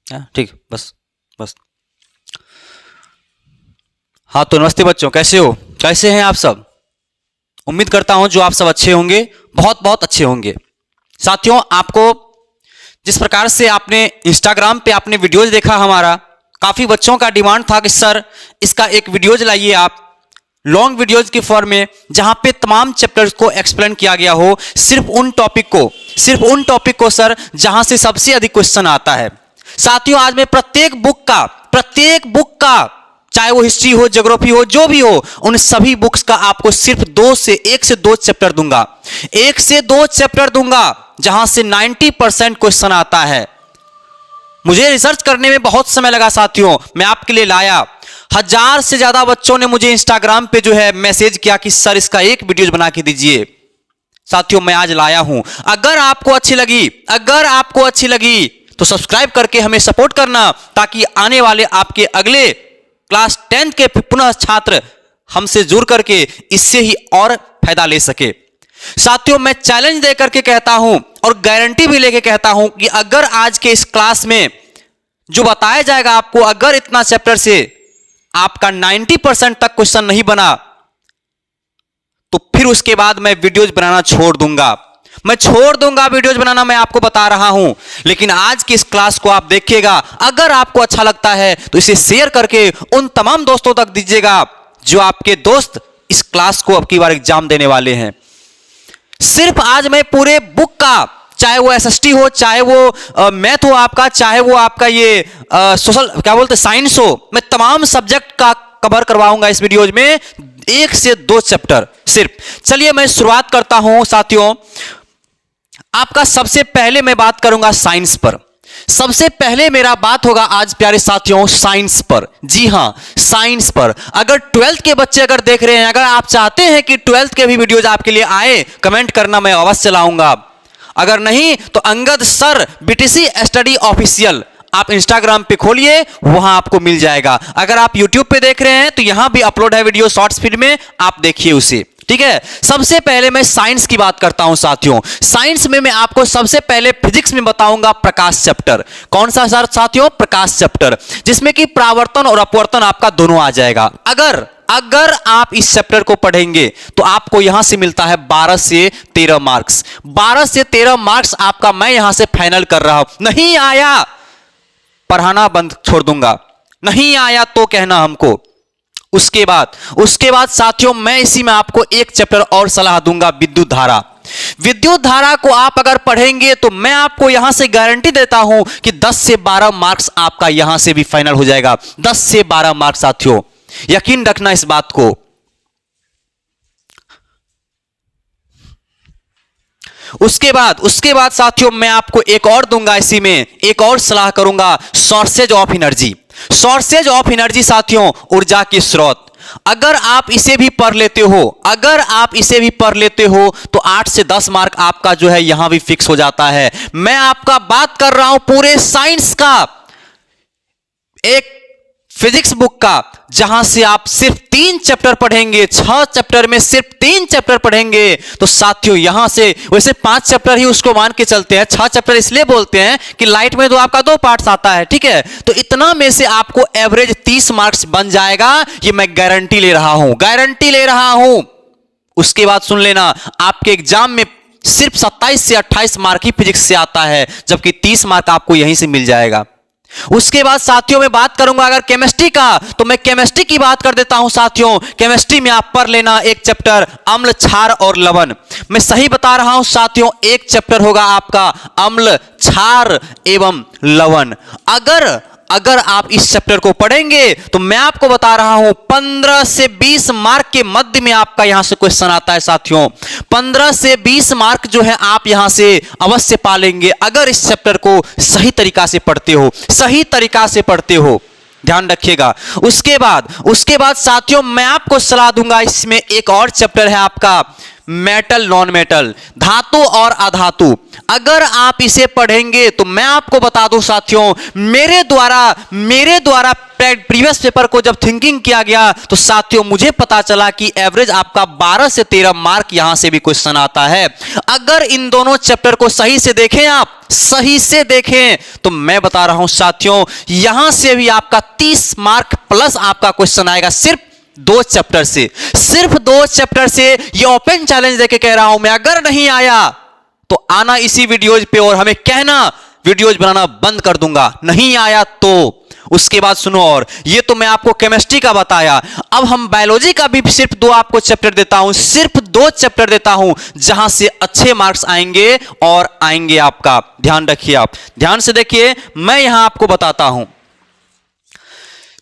ठीक, बस बस। हाँ तो नमस्ते बच्चों, कैसे हो, कैसे हैं आप सब। उम्मीद करता हूं जो आप सब अच्छे होंगे, बहुत बहुत अच्छे होंगे। साथियों, आपको जिस प्रकार से आपने इंस्टाग्राम पे आपने वीडियोज देखा, हमारा काफी बच्चों का डिमांड था कि सर इसका एक वीडियोज लाइए आप, लॉन्ग वीडियोज की फॉर्म में, जहां पे तमाम चैप्टर्स को एक्सप्लेन किया गया हो, सिर्फ उन टॉपिक को सर जहां से सबसे अधिक क्वेश्चन आता है। साथियों, आज मैं प्रत्येक बुक का चाहे वो हिस्ट्री हो, ज्योग्राफी हो, जो भी हो, उन सभी बुक्स का आपको सिर्फ 1 से 2 चैप्टर दूंगा, 1 से 2 चैप्टर दूंगा, जहां से 90% क्वेश्चन आता है। मुझे रिसर्च करने में बहुत समय लगा साथियों, मैं आपके लिए लाया। 1000 से ज्यादा बच्चों ने मुझे इंस्टाग्राम पे जो है मैसेज किया कि सर इसका एक वीडियो बना के दीजिए। साथियों, मैं आज लाया हूं। अगर आपको अच्छी लगी तो सब्सक्राइब करके हमें सपोर्ट करना, ताकि आने वाले आपके अगले क्लास 10 के पुनः छात्र हमसे जुड़ करके इससे ही और फायदा ले सके। साथियों, मैं चैलेंज देकर के कहता हूं और गारंटी भी लेके कहता हूं कि अगर आज के इस क्लास में जो बताया जाएगा आपको, अगर इतना चैप्टर से आपका 90% तक क्वेश्चन नहीं बना, तो फिर उसके बाद मैं वीडियोज बनाना छोड़ दूंगा वीडियोज बनाना, मैं आपको बता रहा हूं। लेकिन आज की इस क्लास को आप देखिएगा, अगर आपको अच्छा लगता है तो इसे शेयर करके उन तमाम दोस्तों तक दीजिएगा जो आपके दोस्त इस क्लास को अब की बार एग्जाम देने वाले हैं। सिर्फ आज मैं पूरे बुक का, चाहे वो एसएसटी हो, चाहे वो मैथ हो आपका, चाहे वो आपका ये सोशल क्या बोलते साइंस हो, मैं तमाम सब्जेक्ट का कवर करवाऊंगा इस वीडियोज में, 1 से 2 चैप्टर सिर्फ। चलिए मैं शुरुआत करता हूं साथियों। आपका सबसे पहले मैं बात करूंगा साइंस पर। सबसे पहले मेरा बात होगा आज प्यारे साथियों साइंस पर। जी हां, साइंस पर। अगर 12th के बच्चे अगर देख रहे हैं, अगर आप चाहते हैं कि 12th के भी वीडियोज आपके लिए आए, कमेंट करना, मैं अवश्य लाऊंगा। अगर नहीं तो Angad sir BTC study official आप इंस्टाग्राम पे खोलिए, वहां आपको मिल जाएगा। अगर आप यूट्यूब पे देख रहे हैं तो यहां भी अपलोड है वीडियो शॉर्ट्स फीड में, आप देखिए उसे। ठीक है, सबसे पहले मैं साइंस की बात करता हूं साथियों। साइंस में मैं आपको सबसे पहले फिजिक्स में बताऊंगा प्रकाश चैप्टर। कौन सा सर साथियों? प्रकाश चैप्टर, जिसमें कि परावर्तन और अपवर्तन आपका दोनों आ जाएगा। अगर आप इस चैप्टर को पढ़ेंगे तो आपको यहां से मिलता है 12 से 13 मार्क्स। 12 से 13 मार्क्स आपका मैं यहां से फाइनल कर रहा हूं। नहीं आया पढ़ाना बंद छोड़ दूंगा, नहीं आया तो कहना हमको। उसके बाद साथियों, मैं इसी में आपको एक चैप्टर और सलाह दूंगा, विद्युत धारा को आप अगर पढ़ेंगे तो मैं आपको यहां से गारंटी देता हूं कि 10 से 12 मार्क्स आपका यहां से भी फाइनल हो जाएगा। 10 से 12 मार्क्स साथियों, यकीन रखना इस बात को। उसके बाद साथियों, मैं आपको एक और दूंगा, इसी में एक और सलाह करूंगा, शॉर्टेज ऑफ एनर्जी साथियों, ऊर्जा की स्रोत। अगर आप इसे भी पढ़ लेते हो तो 8 से 10 मार्क आपका जो है यहां भी फिक्स हो जाता है। मैं आपका बात कर रहा हूं पूरे साइंस का, एक फिजिक्स बुक का, जहां से आप सिर्फ 3 चैप्टर पढ़ेंगे, 6 चैप्टर में सिर्फ 3 चैप्टर पढ़ेंगे तो साथियों यहां से, वैसे 5 चैप्टर ही उसको मान के चलते हैं, 6 चैप्टर इसलिए बोलते हैं कि लाइट में तो आपका 2 पार्ट्स आता है। ठीक है, तो इतना में से आपको एवरेज 30 मार्क्स बन जाएगा, ये मैं गारंटी ले रहा हूं। उसके बाद सुन लेना, आपके एग्जाम में सिर्फ 27 से 28 मार्क ही फिजिक्स से आता है, जबकि 30 मार्क आपको यहीं से मिल जाएगा। उसके बाद साथियों मैं बात करूंगा अगर केमिस्ट्री का, तो मैं केमिस्ट्री की बात कर देता हूं साथियों। केमिस्ट्री में आप पढ़ लेना एक चैप्टर अम्ल, क्षार और लवण। मैं सही बता रहा हूं साथियों, एक चैप्टर होगा आपका अम्ल, क्षार एवं लवण। अगर आप इस चैप्टर को पढ़ेंगे तो मैं आपको बता रहा हूं 15 से 20 मार्क के मध्य में आपका यहां से क्वेश्चन आता है साथियों। 15 से 20 मार्क जो है आप यहां से अवश्य पालेंगे, अगर इस चैप्टर को सही तरीका से पढ़ते हो। ध्यान रखिएगा। उसके बाद साथियों मैं आपको सलाह दूंगा, इसमें एक और चैप्टर है आपका मेटल नॉन मेटल, धातु और अधातु। अगर आप इसे पढ़ेंगे तो मैं आपको बता दूं साथियों, मेरे द्वारा प्रीवियस पेपर को जब थिंकिंग किया गया तो साथियों मुझे पता चला कि एवरेज आपका 12 से 13 मार्क यहां से भी क्वेश्चन आता है। अगर इन दोनों चैप्टर को सही से देखें आप, सही से देखें तो मैं बता रहा हूं साथियों, यहां से भी आपका 30 मार्क प्लस आपका क्वेश्चन आएगा सिर्फ 2 चैप्टर से, सिर्फ 2 चैप्टर से। ये ओपन चैलेंज देके कह रहा हूं मैं, अगर नहीं आया तो आना इसी वीडियोज पे और हमें कहना वीडियोज बनाना बंद कर दूंगा, नहीं आया तो। उसके बाद सुनो, और ये तो मैं आपको केमिस्ट्री का बताया, अब हम बायोलॉजी का भी सिर्फ 2 आपको चैप्टर देता हूं, सिर्फ 2 चैप्टर देता हूं जहां से अच्छे मार्क्स आएंगे और आएंगे आपका। ध्यान रखिए, आप ध्यान से देखिए, मैं यहां आपको बताता हूं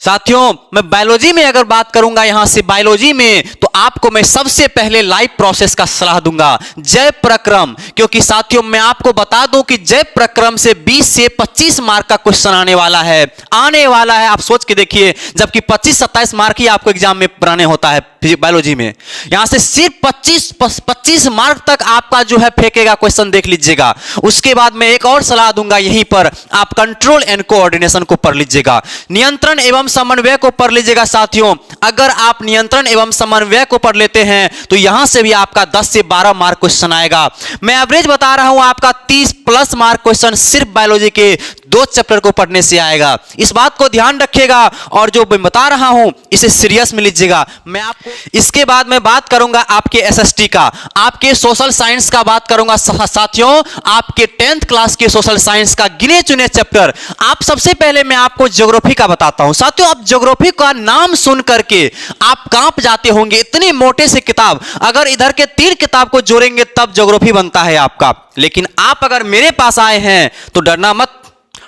साथियों। मैं बायोलॉजी में अगर बात करूंगा यहां से बायोलॉजी में, तो आपको मैं सबसे पहले लाइव प्रोसेस का सलाह दूंगा, जैव प्रक्रम। क्योंकि साथियों मैं आपको बता दूं कि जैव प्रक्रम से 20 से 25 मार्क का क्वेश्चन आने वाला है, आने वाला है। आप सोच के देखिए, जबकि 25-27 मार्क ही आपको एग्जाम में बनाने होता है बायोलॉजी में, यहां से सिर्फ 25 मार्क तक आपका जो है फेंकेगा क्वेश्चन, देख लीजिएगा। उसके बाद मैं एक और सलाह दूंगा, यहीं पर आप कंट्रोल एंड कोऑर्डिनेशन को पढ़ लीजिएगा, नियंत्रण एवं समन्वय को पढ़ लीजिएगा साथियों। अगर आप नियंत्रण एवं समन्वय को पढ़ लेते हैं तो यहां से भी आपका 10 से 12 मार्क क्वेश्चन आएगा। मैं एवरेज बता रहा हूं, आपका 30 प्लस मार्क क्वेश्चन सिर्फ बायोलॉजी के 2 चैप्टर को पढ़ने से आएगा। इस बात को ध्यान रखिएगा और जो मैं बता रहा हूं इसे सीरियस में लीजिएगा। मैं आपको इसके बाद मैं बात करूंगा आपके एसएसटी का, आपके सोशल साइंस का बात करूंगा साथियों, आपके 10th क्लास के सोशल साइंस का गिने चुने चैप्टर। आप सबसे पहले मैं आपको ज्योग्राफी का बताता हूं साथियों। आप ज्योग्राफी का नाम सुन करके आप कांप जाते होंगे, इतने मोटे से किताब, अगर इधर के 3 किताब को जोड़ेंगे तब ज्योग्राफी बनता है आपका। लेकिन आप अगर मेरे पास आए हैं तो डरना मत,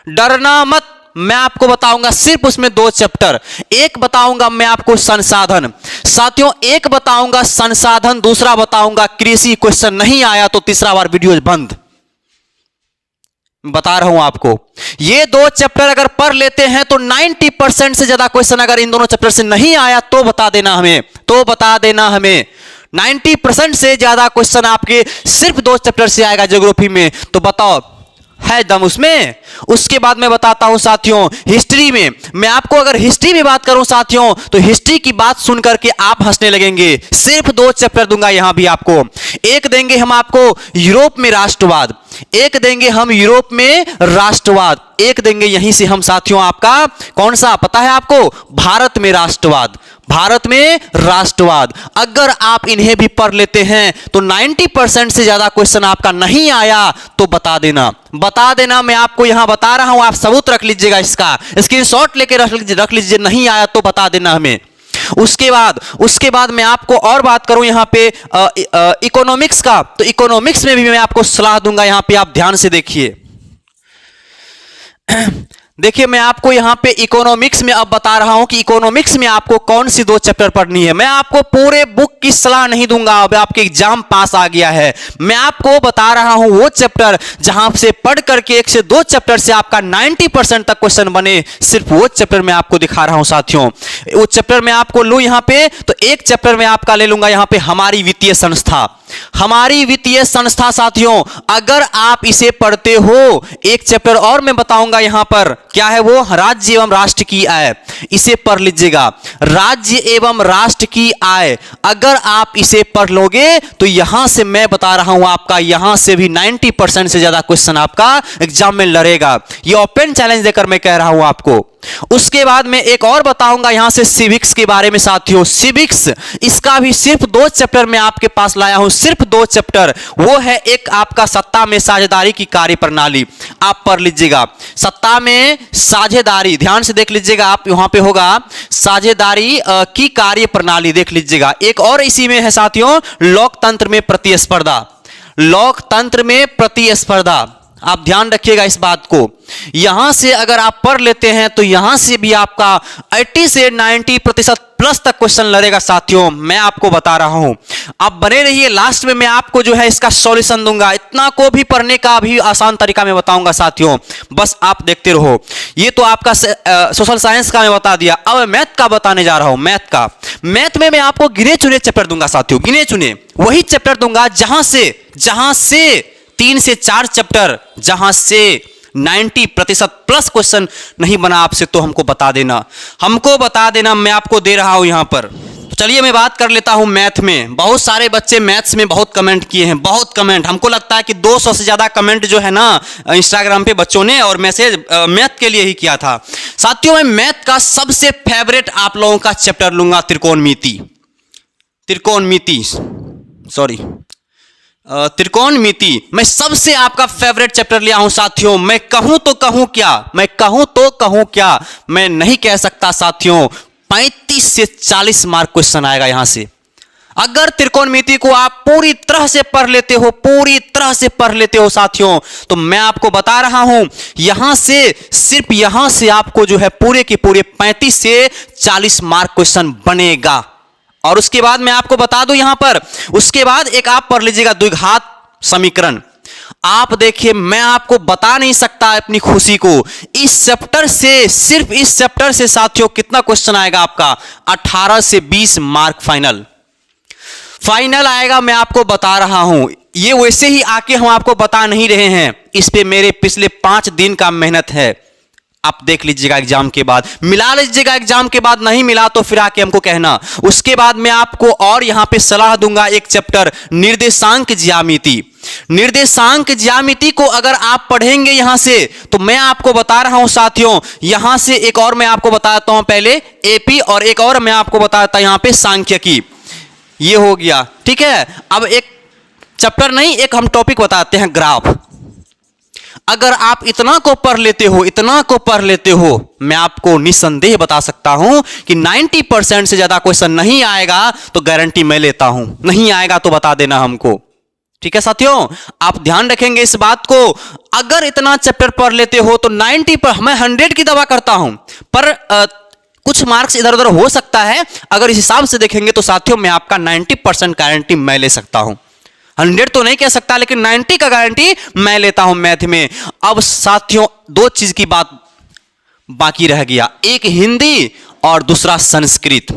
डरना मत। मैं आपको बताऊंगा सिर्फ उसमें 2 चैप्टर, एक बताऊंगा मैं आपको संसाधन साथियों, एक बताऊंगा संसाधन, दूसरा बताऊंगा कृषि। क्वेश्चन नहीं आया तो तीसरा बार वीडियो बंद, बता रहा हूं आपको। ये 2 चैप्टर अगर पढ़ लेते हैं तो 90% से ज्यादा क्वेश्चन अगर इन दोनों चैप्टर से नहीं आया तो बता देना हमें, तो बता देना हमें। 90% से ज्यादा क्वेश्चन आपके सिर्फ 2 चैप्टर से आएगा ज्योग्राफी में, तो बताओ है दम उसमें। उसके बाद मैं बताता हूं साथियों हिस्ट्री में, मैं आपको अगर हिस्ट्री में बात करूं साथियों तो हिस्ट्री की बात सुन करके आप हंसने लगेंगे। सिर्फ 2 चैप्टर दूंगा यहां भी आपको, एक देंगे हम आपको यूरोप में राष्ट्रवाद, एक देंगे हम यूरोप में राष्ट्रवाद, एक देंगे यहीं से हम साथियों आपका कौन सा पता है आपको, भारत में राष्ट्रवाद, भारत में राष्ट्रवाद। अगर आप इन्हें भी पढ़ लेते हैं तो 90% से ज्यादा क्वेश्चन आपका नहीं आया तो बता देना, बता देना। मैं आपको यहां बता रहा हूं, आप सबूत रख लीजिएगा, इसका स्क्रीनशॉट लेके रख लीजिए, नहीं आया तो बता देना हमें। उसके बाद मैं आपको और बात करूं यहां पे इकोनॉमिक्स का, तो इकोनॉमिक्स में भी मैं आपको सलाह दूंगा, यहां पे आप ध्यान से देखिए। देखिए मैं आपको यहां पे इकोनॉमिक्स में अब बता रहा हूं कि इकोनॉमिक्स में आपको कौन सी 2 चैप्टर पढ़नी है। मैं आपको पूरे बुक की सलाह नहीं दूंगा, अब आपके एग्जाम पास आ गया है। मैं आपको बता रहा हूं वो चैप्टर जहां से पढ़ करके 1 से 2 चैप्टर से आपका 90% तक क्वेश्चन बने, सिर्फ वो चैप्टर मैं आपको दिखा रहा हूं साथियों। वो चैप्टर मैं आपको लूं यहां पे, तो एक चैप्टर मैं आपका ले लूंगा यहां पे हमारी वित्तीय संस्था, हमारी वित्तीय संस्था साथियों। अगर आप इसे पढ़ते हो, एक चैप्टर और मैं बताऊंगा यहां पर, क्या है वो, राज्य एवं राष्ट्र की आय, इसे पढ़ लीजिएगा, राज्य एवं राष्ट्र की आय। अगर आप इसे पढ़ लोगे तो यहां से मैं बता रहा हूं आपका, यहां से भी 90% से ज्यादा क्वेश्चन आपका एग्जाम में लड़ेगा। ये ओपन चैलेंज देकर मैं कह रहा हूं आपको। उसके बाद मैं एक और बताऊंगा यहां से सिविक्स के बारे में साथियों। सिविक्स, इसका भी सिर्फ 2 चैप्टर मैं आपके पास लाया हूं, सिर्फ 2 चैप्टर। वो है एक आपका सत्ता में साझेदारी की कार्य प्रणाली, आप पढ़ लीजिएगा। सत्ता में साझेदारी, ध्यान से देख लीजिएगा, आप यहां पे होगा साझेदारी की कार्य प्रणाली, देख लीजिएगा। एक और इसी में है साथियों लोकतंत्र में प्रतिस्पर्धा, लोकतंत्र में प्रतिस्पर्धा, आप ध्यान रखिएगा इस बात को। यहां से अगर आप पढ़ लेते हैं तो यहां से भी आपका 80 से 90% प्लस तक क्वेश्चन लड़ेगा साथियों, मैं आपको बता रहा हूं। आप बने रहिए, लास्ट में मैं आपको जो है इसका सॉल्यूशन दूंगा। इतना को भी पढ़ने का भी आसान तरीका मैं बताऊंगा साथियों, बस आप देखते रहो। ये तो आपका सोशल साइंस का मैं बता दिया, अब मैथ का बताने जा रहा हूं। मैथ का, मैथ में मैं आपको गिने चुने चैप्टर दूंगा साथियों, गिने चुने वही चैप्टर दूंगा जहां से 3 से 4 चैप्टर, जहां से 90% प्लस क्वेश्चन नहीं बना आपसे तो हमको बता देना, हमको बता देना, मैं आपको दे रहा हूं यहां पर। चलिए मैं बात कर लेता हूं मैथ में। बहुत सारे बच्चे मैथ्स में बहुत कमेंट किए हैं, बहुत कमेंट। हमको लगता है कि 200 से ज़्यादा कमेंट जो है ना इंस्टाग्राम पे बच्चों ने और मैसेज मैथ के लिए ही किया था। साथियों मैं मैथ का सबसे फेवरेट आप लोगों का चैप्टर लूंगा त्रिकोणमिति, त्रिकोणमिति मैं सबसे आपका फेवरेट चैप्टर लिया हूं साथियों। मैं कहूं तो कहूं क्या, मैं नहीं कह सकता साथियों। 35 से 40 मार्क क्वेश्चन आएगा यहां से। अगर त्रिकोणमिति को आप पूरी तरह से पढ़ लेते हो साथियों, तो मैं आपको बता रहा हूं यहां से सिर्फ यहां से आपको जो है पूरे के पूरे 35 से 40 मार्क क्वेश्चन बनेगा। और उसके बाद मैं आपको बता दूं यहां पर, उसके बाद एक आप पढ़ लीजिएगा द्विघात समीकरण। आप देखिए मैं आपको बता नहीं सकता अपनी खुशी को। इस चैप्टर से, सिर्फ इस चैप्टर से साथियों कितना क्वेश्चन आएगा आपका? 18 से 20 मार्क फाइनल आएगा। मैं आपको बता रहा हूं, ये वैसे ही आके हम आपको बता नहीं रहे हैं, इस पे मेरे पिछले 5 दिन का मेहनत है। आप देख लीजिएगा एग्जाम के बाद, मिला लीजिएगा एग्जाम के बाद, नहीं मिला तो फिर आके हमको कहना। उसके बाद मैं आपको और यहां पे सलाह दूंगा एक चैप्टर निर्देशांक ज्यामिति को अगर आप पढ़ेंगे यहां से, तो मैं आपको बता रहा हूं साथियों, यहां से एक और मैं आपको बताता हूं, पहले एपी और एक और मैं आपको बताता हूं यहां पे सांख्यिकी। ये हो गया, ठीक है। अब एक चैप्टर नहीं, एक हम टॉपिक बताते हैं, ग्राफ। अगर आप इतना को पढ़ लेते हो, मैं आपको निसंदेह बता सकता हूं कि 90% से ज्यादा क्वेश्चन नहीं आएगा। तो गारंटी मैं लेता हूं, नहीं आएगा तो बता देना हमको, ठीक है साथियों। आप ध्यान रखेंगे इस बात को। अगर इतना चैप्टर पढ़ लेते हो तो 90 पर, मैं 100 की दवा करता हूं, पर कुछ मार्क्स इधर उधर हो सकता है। अगर इस हिसाब से देखेंगे तो साथियों मैं आपका 90% गारंटी मैं ले सकता हूं। 100 तो नहीं कह सकता, लेकिन 90 का गारंटी मैं लेता हूं मैथ में। अब साथियों 2 चीज की बात बाकी रह गया, एक हिंदी और दूसरा संस्कृत,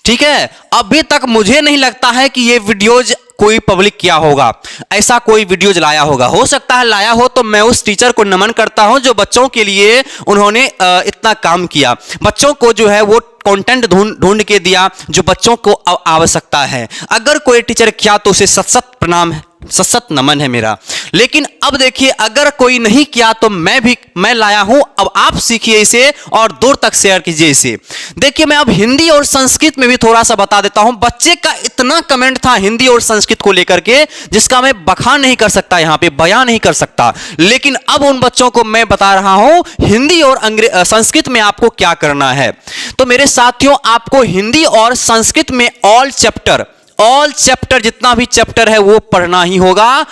ठीक है। अभी तक मुझे नहीं लगता है कि ये वीडियोज कोई पब्लिक किया होगा, ऐसा कोई वीडियोज लाया होगा। हो सकता है लाया हो, तो मैं उस टीचर को नमन करता हूं जो बच्चों के लिए उन्होंने इतना काम किया। बच्चों को जो है वो कंटेंट ढूंढ के दिया जो बच्चों को आवश्यकता है। अगर कोई टीचर किया तो उसे सत प्रणाम है, सत नमन है मेरा। लेकिन अब देखिए अगर कोई नहीं किया तो मैं लाया हूं। अब आप सीखिए इसे और दूर तक शेयर कीजिए इसे। देखिए मैं अब हिंदी और संस्कृत में भी थोड़ा सा बता देता हूं। बच्चे का इतना कमेंट था हिंदी और संस्कृत को लेकर के, जिसका मैं बखान नहीं कर सकता, यहां पे बयान नहीं कर सकता। लेकिन अब उन बच्चों को मैं बता रहा हूं हिंदी और संस्कृत में आपको क्या करना है। तो मेरे साथियों आपको हिंदी और संस्कृत में ऑल चैप्टर जितना भी चैप्टर है वो पढ़ना ही होगा।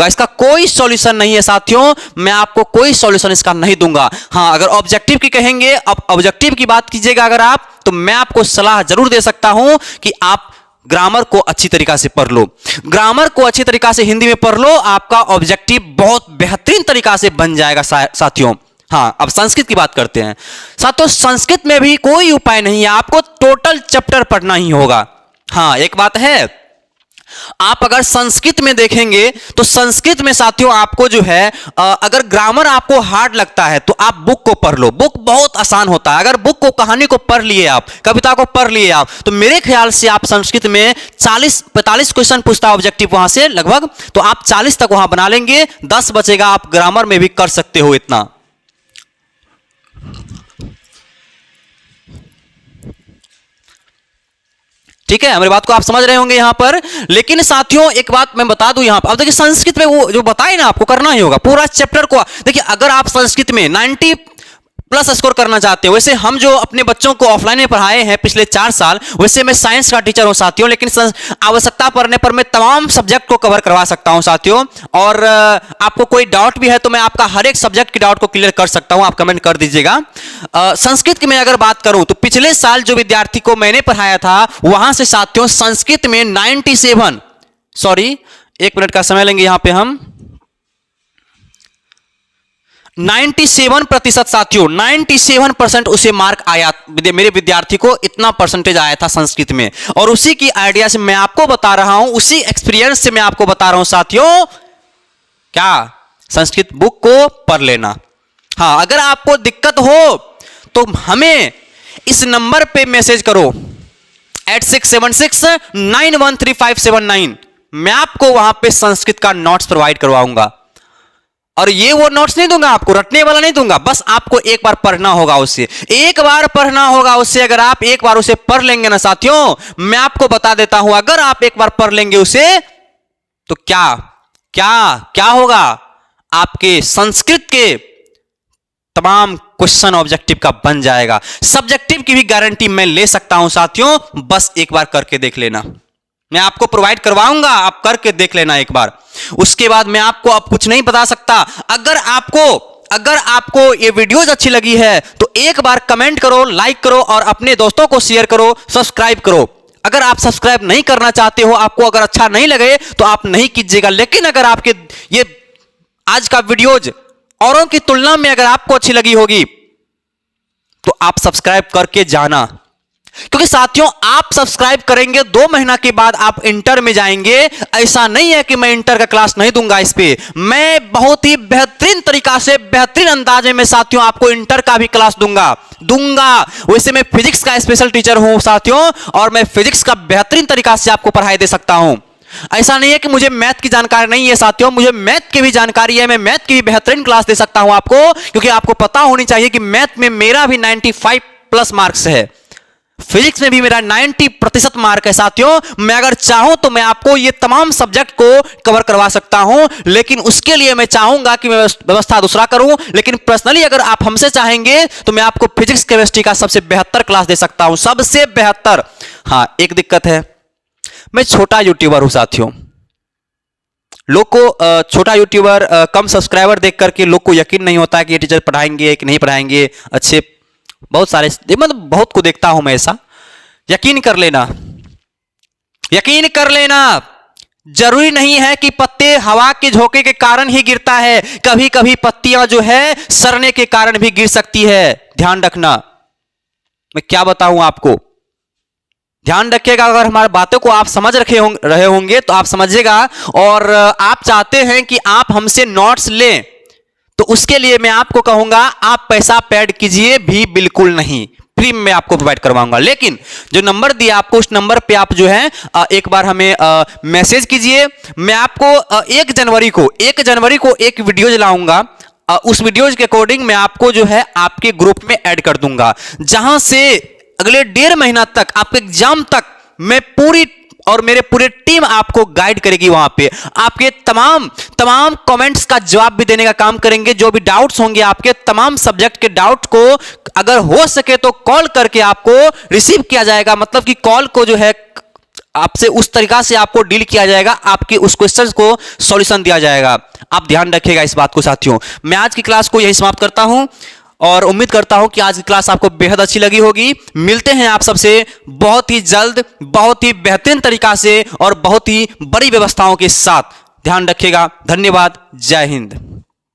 इसका कोई सॉल्यूशन नहीं है साथियों, मैं आपको कोई सॉल्यूशन इसका नहीं दूंगा। हां अगर ऑब्जेक्टिव की कहेंगे, अब ऑब्जेक्टिव की बात कीजिएगा अगर आप, तो मैं आपको सलाह जरूर दे सकता हूं कि आप ग्रामर को अच्छी तरीका से पढ़ लो, ग्रामर को अच्छी तरीका से हिंदी में पढ़ लो, आपका ऑब्जेक्टिव बहुत बेहतरीन तरीका से बन जाएगा साथियों। हाँ अब संस्कृत की बात करते हैं साथियों। संस्कृत में भी कोई उपाय नहीं है, आपको टोटल चैप्टर पढ़ना ही होगा। हाँ एक बात है, आप अगर संस्कृत में देखेंगे तो संस्कृत में साथियों आपको जो है अगर ग्रामर आपको हार्ड लगता है तो आप बुक को पढ़ लो, बुक बहुत आसान होता है। अगर बुक को, कहानी को पढ़ लिए आप, कविता को पढ़ लिए आप, तो मेरे ख्याल से आप संस्कृत में 40-45 क्वेश्चन पूछता है ऑब्जेक्टिव वहां से लगभग, तो आप 40 तक वहां बना लेंगे, 10 बचेगा, आप ग्रामर में भी कर सकते हो इतना। ठीक है, हमारी बात को आप समझ रहे होंगे यहां पर। लेकिन साथियों एक बात मैं बता दूं यहां पर, अब देखिए संस्कृत में वो जो बताए ना आपको करना ही होगा पूरा चैप्टर को। देखिए अगर आप संस्कृत में 90+ स्कोर करना चाहते हो, वैसे हम जो अपने बच्चों को ऑफलाइन में पढ़ाए हैं पिछले 4 साल, वैसे मैं साइंस का टीचर हूं साथियों, लेकिन आवश्यकता पड़ने पर मैं तमाम सब्जेक्ट को कवर करवा सकता हूं साथियों। और आपको कोई डाउट भी है तो मैं आपका हर एक सब्जेक्ट की डाउट को क्लियर कर सकता हूं, आप कमेंट कर दीजिएगा। संस्कृत की मैं अगर बात करूं तो पिछले साल जो विद्यार्थी को मैंने पढ़ाया था वहां से साथियों संस्कृत में 97, सॉरी 1 मिनट का समय लेंगे यहां पे हम, 97% साथियों, 97% उसे मार्क आया, मेरे विद्यार्थी को इतना परसेंटेज आया था संस्कृत में। और उसी की आइडिया से मैं आपको बता रहा हूं, उसी एक्सपीरियंस से मैं आपको बता रहा हूं साथियों, क्या संस्कृत बुक को पढ़ लेना। हाँ अगर आपको दिक्कत हो तो हमें इस नंबर पे मैसेज करो 8676913579। मैं आपको वहां पे संस्कृत का नोट्स प्रोवाइड करवाऊंगा। और ये वो नोट्स नहीं दूंगा आपको, रटने वाला नहीं दूंगा, बस आपको एक बार पढ़ना होगा उसे, एक बार पढ़ना होगा उसे। अगर आप एक बार उसे पढ़ लेंगे ना साथियों, मैं आपको बता देता हूं, अगर आप एक बार पढ़ लेंगे उसे तो क्या क्या क्या होगा, आपके संस्कृत के तमाम क्वेश्चन ऑब्जेक्टिव का बन जाएगा। सब्जेक्टिव की भी गारंटी मैं ले सकता हूं साथियों, बस एक बार करके देख लेना। मैं आपको प्रोवाइड करवाऊंगा, आप करके देख लेना एक बार। उसके बाद मैं आपको अब कुछ नहीं बता सकता। अगर आपको ये वीडियोज अच्छी लगी है तो एक बार कमेंट करो, लाइक करो और अपने दोस्तों को शेयर करो, सब्सक्राइब करो। अगर आप सब्सक्राइब नहीं करना चाहते हो, आपको अगर अच्छा नहीं लगे तो आप नहीं कीजिएगा। लेकिन अगर आपके ये आज का वीडियोज औरों की तुलना में अगर आपको अच्छी लगी होगी तो आप सब्सक्राइब करके जाना, क्योंकि साथियों आप सब्सक्राइब करेंगे 2 महीना के बाद आप इंटर में जाएंगे। ऐसा नहीं है कि मैं इंटर का क्लास नहीं दूंगा, इस पे मैं बहुत ही बेहतरीन तरीका से, बेहतरीन अंदाजे में साथियों आपको इंटर का भी क्लास दूंगा। वैसे मैं फिजिक्स का स्पेशल टीचर हूं साथियों, और मैं फिजिक्स का बेहतरीन तरीका से आपको पढ़ाई दे सकता हूं। ऐसा नहीं है कि मुझे मैथ की जानकारी नहीं है साथियों, मुझे मैथ की भी जानकारी है। मैं मैथ की भी बेहतरीन क्लास दे सकता हूं आपको, क्योंकि आपको पता होनी चाहिए कि मैथ में मेरा भी 95+ मार्क्स है, फिजिक्स में भी मेरा 90% मार्क है साथियों। मैं अगर चाहूं तो मैं आपको ये तमाम सब्जेक्ट को कवर करवा सकता हूं, लेकिन उसके लिए मैं चाहूंगा कि मैं व्यवस्था दूसरा करूं। लेकिन पर्सनली अगर आप हमसे चाहेंगे तो मैं आपको फिजिक्स केमिस्ट्री का सबसे बेहतर क्लास दे सकता हूं, सबसे बेहतर। हाँ, एक दिक्कत है, मैं छोटा यूट्यूबर हूं साथियों। लोग को छोटा यूट्यूबर, कम सब्सक्राइबर देख करके लोग को यकीन नहीं होता है कि ये टीचर पढ़ाएंगे कि नहीं पढ़ाएंगे अच्छे। बहुत सारे, मतलब बहुत को देखता हूं मैं ऐसा। यकीन कर लेना, यकीन कर लेना, जरूरी नहीं है कि पत्ते हवा के झोंके के कारण ही गिरता है, कभी कभी पत्तियां जो है सड़ने के कारण भी गिर सकती है। ध्यान रखना, मैं क्या बताऊं आपको, ध्यान रखिएगा। अगर हमारी बातों को आप समझ रहे होंगे तो आप समझिएगा। और आप चाहते हैं कि आप हमसे नोट्स लें तो उसके लिए मैं आपको कहूंगा आप पैसा पेड कीजिए भी बिल्कुल नहीं, फ्री में आपको प्रोवाइड करवाऊंगा। लेकिन जो नंबर दिया आपको, उस नंबर पे आप जो है एक बार हमें मैसेज कीजिए। मैं आपको 1 जनवरी को एक वीडियो लाऊंगा। उस वीडियो के अकॉर्डिंग मैं आपको जो है आपके ग्रुप में ऐड कर दूंगा, जहां से अगले 1.5 महीना तक, आपके एग्जाम तक मैं पूरी और मेरे पूरे टीम आपको गाइड करेगी। वहां पे आपके तमाम कमेंट्स का जवाब भी देने का काम करेंगे। जो भी डाउट्स होंगे आपके तमाम सब्जेक्ट के डाउट को अगर हो सके तो कॉल करके आपको रिसीव किया जाएगा। मतलब कि कॉल को जो है आपसे उस तरीका से आपको डील किया जाएगा, आपके उस क्वेश्चन को सॉल्यूशन दिया जाएगा। आप ध्यान रखिएगा इस बात को साथियों। मैं आज की क्लास को यही समाप्त करता हूं और उम्मीद करता हूं कि आज की क्लास आपको बेहद अच्छी लगी होगी। मिलते हैं आप सबसे बहुत ही जल्द, बहुत ही बेहतरीन तरीका से और बहुत ही बड़ी व्यवस्थाओं के साथ। ध्यान रखिएगा। धन्यवाद। जय हिंद।